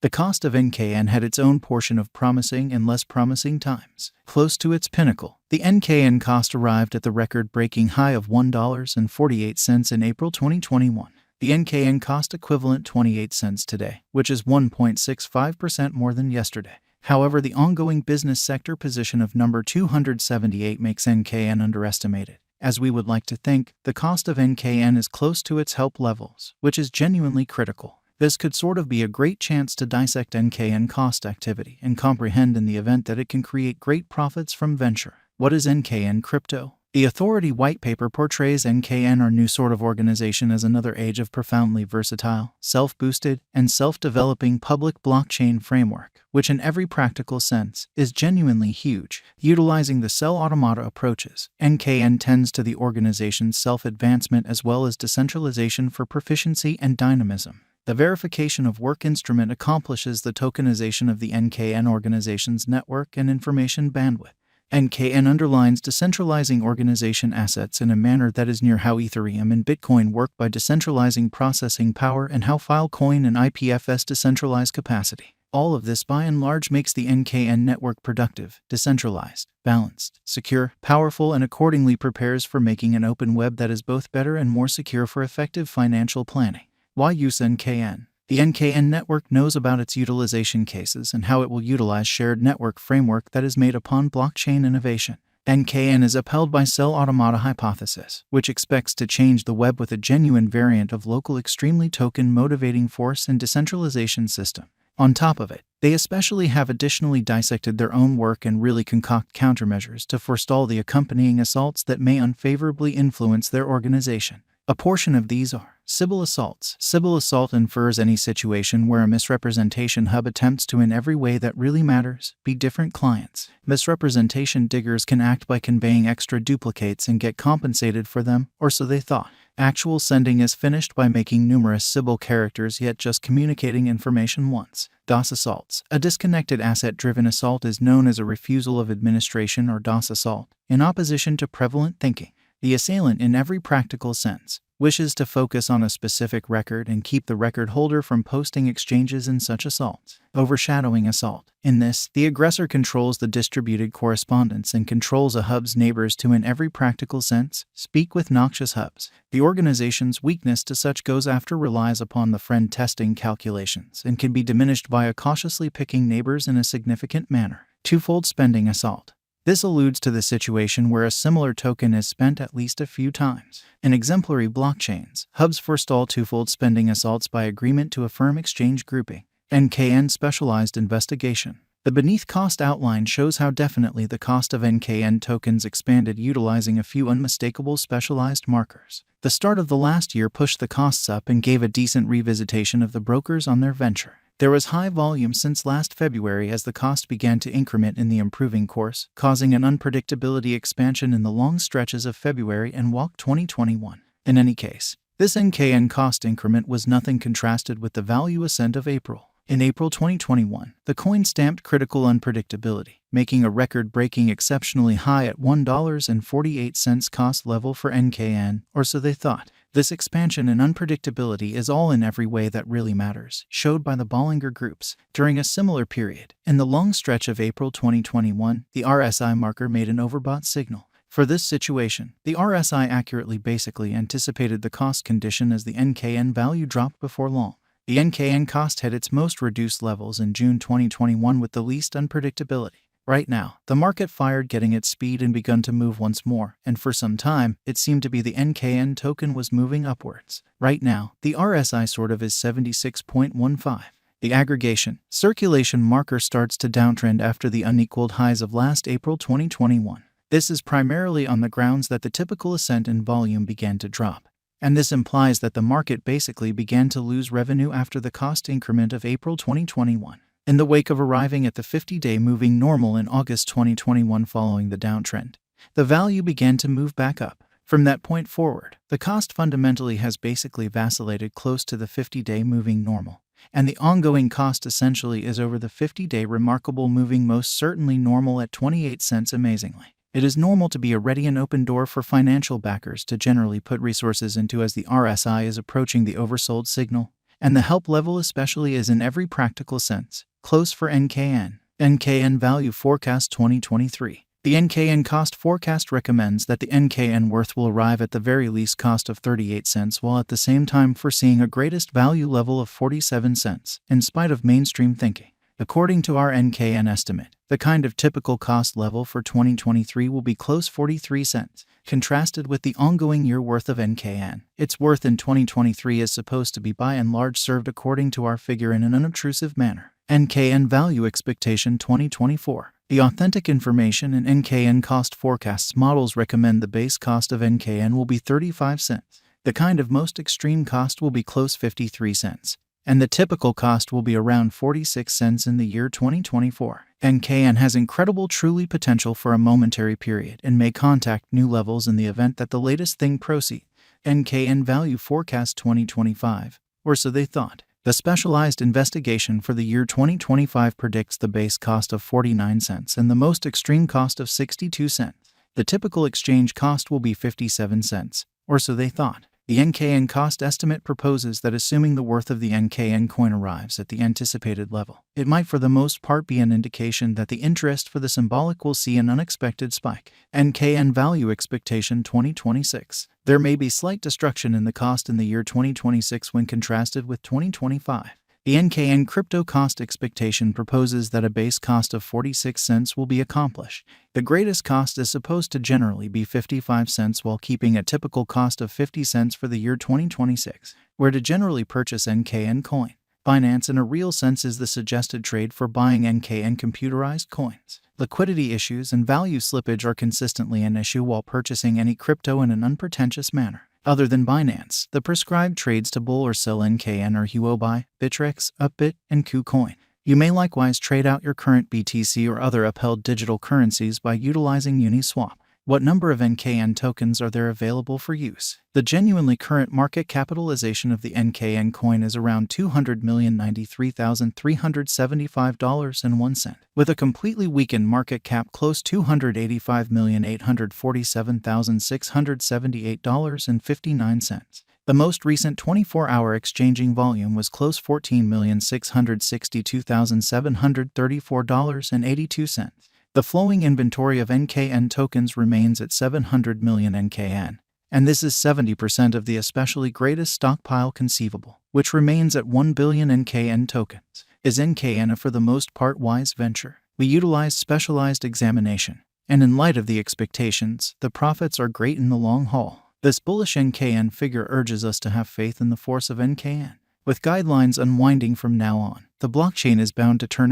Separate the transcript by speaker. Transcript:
Speaker 1: The cost of NKN had its own portion of promising and less promising times. Close to its pinnacle, the NKN cost arrived at the record-breaking high of $1.48 in April 2021. The NKN cost equivalent 28 cents today, which is 1.65% more than yesterday. However, the ongoing business sector position of number 278 makes NKN underestimated. As we would like to think, the cost of NKN is close to its help levels, which is genuinely critical. This could sort of be a great chance to dissect NKN cost activity and comprehend in the event that it can create great profits from venture. What is NKN crypto? The authority white paper portrays NKN, our new sort of organization, as another age of profoundly versatile, self-boosted, and self-developing public blockchain framework, which in every practical sense is genuinely huge. Utilizing the cell automata approaches, NKN tends to the organization's self-advancement as well as decentralization for proficiency and dynamism. The verification of work instrument accomplishes the tokenization of the NKN organization's network and information bandwidth. NKN underlines decentralizing organization assets in a manner that is near how Ethereum and Bitcoin work by decentralizing processing power and how Filecoin and IPFS decentralize capacity. All of this by and large makes the NKN network productive, decentralized, balanced, secure, powerful, and accordingly prepares for making an open web that is both better and more secure for effective financial planning. Why use NKN? The NKN network knows about its utilization cases and how it will utilize shared network framework that is made upon blockchain innovation. NKN is upheld by cell automata hypothesis, which expects to change the web with a genuine variant of local extremely token motivating force and decentralization system. On top of it, they especially have additionally dissected their own work and really concoct countermeasures to forestall the accompanying assaults that may unfavorably influence their organization. A portion of these are Sybil assaults. Sybil assault infers any situation where a misrepresentation hub attempts to, in every way that really matters, be different clients. Misrepresentation diggers can act by conveying extra duplicates and get compensated for them, or so they thought. Actual sending is finished by making numerous Sybil characters yet just communicating information once. DOS assaults. A disconnected asset-driven assault is known as a refusal of administration or DOS assault, in opposition to prevalent thinking. The assailant, in every practical sense, wishes to focus on a specific record and keep the record holder from posting exchanges in such assaults. Overshadowing assault. In this, the aggressor controls the distributed correspondence and controls a hub's neighbors to, in every practical sense, speak with noxious hubs. The organization's weakness to such goes after relies upon the friend testing calculations and can be diminished by a cautiously picking neighbors in a significant manner. Twofold spending assault. This alludes to the situation where a similar token is spent at least a few times. In exemplary blockchains, hubs forestall twofold spending assaults by agreement to affirm exchange grouping. NKN specialized investigation. The beneath cost outline shows how definitely the cost of NKN tokens expanded utilizing a few unmistakable specialized markers. The start of the last year pushed the costs up and gave a decent revisitation of the brokers on their venture. There was high volume since last February as the cost began to increment in the improving course, causing an unpredictability expansion in the long stretches of February and walk 2021. In any case, this NKN cost increment was nothing contrasted with the value ascent of April. In April 2021, the coin stamped critical unpredictability, making a record-breaking exceptionally high at $1.48 cost level for NKN, or so they thought. This expansion in unpredictability is all in every way that really matters, showed by the Bollinger Groups. During a similar period, in the long stretch of April 2021, the RSI marker made an overbought signal. For this situation, the RSI accurately basically anticipated the cost condition as the NKN value dropped before long. The NKN cost hit its most reduced levels in June 2021 with the least unpredictability. Right now, the market fired getting its speed and begun to move once more, and for some time, it seemed to be the NKN token was moving upwards. Right now, the RSI sort of is 76.15. The aggregation circulation marker starts to downtrend after the unequaled highs of last April 2021. This is primarily on the grounds that the typical ascent in volume began to drop. And this implies that the market basically began to lose revenue after the cost increment of April 2021. In the wake of arriving at the 50-day moving normal in August 2021 following the downtrend, the value began to move back up. From that point forward, the cost fundamentally has basically vacillated close to the 50-day moving normal, and the ongoing cost essentially is over the 50-day remarkable moving most certainly normal at 28 cents amazingly. It is normal to be a ready and open door for financial backers to generally put resources into as the RSI is approaching the oversold signal, And the help level especially is in every practical sense. Close for NKN. NKN Value Forecast 2023. The NKN cost forecast recommends that the NKN worth will arrive at the very least cost of 38 cents while at the same time foreseeing a greatest value level of 47 cents, in spite of mainstream thinking. According to our NKN estimate, the kind of typical cost level for 2023 will be close 43 cents. Contrasted with the ongoing year worth of NKN, its worth in 2023 is supposed to be by and large served according to our figure in an unobtrusive manner. NKN Value Expectation 2024. The authentic information and NKN cost forecasts models recommend the base cost of NKN will be 35 cents. The kind of most extreme cost will be close 53 cents. And the typical cost will be around 46 cents in the year 2024. NKN has incredible truly potential for a momentary period and may contact new levels in the event that the latest thing proceeds. NKN Value Forecast 2025, or so they thought. The specialized investigation for the year 2025 predicts the base cost of 49 cents and the most extreme cost of 62 cents. The typical exchange cost will be 57 cents, or so they thought. The NKN cost estimate proposes that assuming the worth of the NKN coin arrives at the anticipated level, it might for the most part be an indication that the interest for the symbolic will see an unexpected spike. NKN Value Expectation 2026. There may be slight destruction in the cost in the year 2026 when contrasted with 2025. The NKN crypto cost expectation proposes that a base cost of 46 cents will be accomplished. The greatest cost is supposed to generally be 55 cents while keeping a typical cost of 50 cents for the year 2026. Where to generally purchase NKN coin. Binance in a real sense is the suggested trade for buying NKN computerized coins. Liquidity issues and value slippage are consistently an issue while purchasing any crypto in an unpretentious manner. Other than Binance, the prescribed trades to bull or sell NKN are Huobi, Bittrex, Upbit, and KuCoin. You may likewise trade out your current BTC or other upheld digital currencies by utilizing Uniswap. What number of NKN tokens are there available for use? The genuinely current market capitalization of the NKN coin is around $200,093,375.01, with a completely weakened market cap close $285,847,678.59. The most recent 24-hour exchanging volume was close $14,662,734.82. The flowing inventory of NKN tokens remains at 700 million NKN, and this is 70% of the especially greatest stockpile conceivable, which remains at 1 billion NKN tokens. Is NKN a for the most part wise venture? We utilize specialized examination, and in light of the expectations, the profits are great in the long haul. This bullish NKN figure urges us to have faith in the force of NKN. With guidelines unwinding from now on, the blockchain is bound to turn out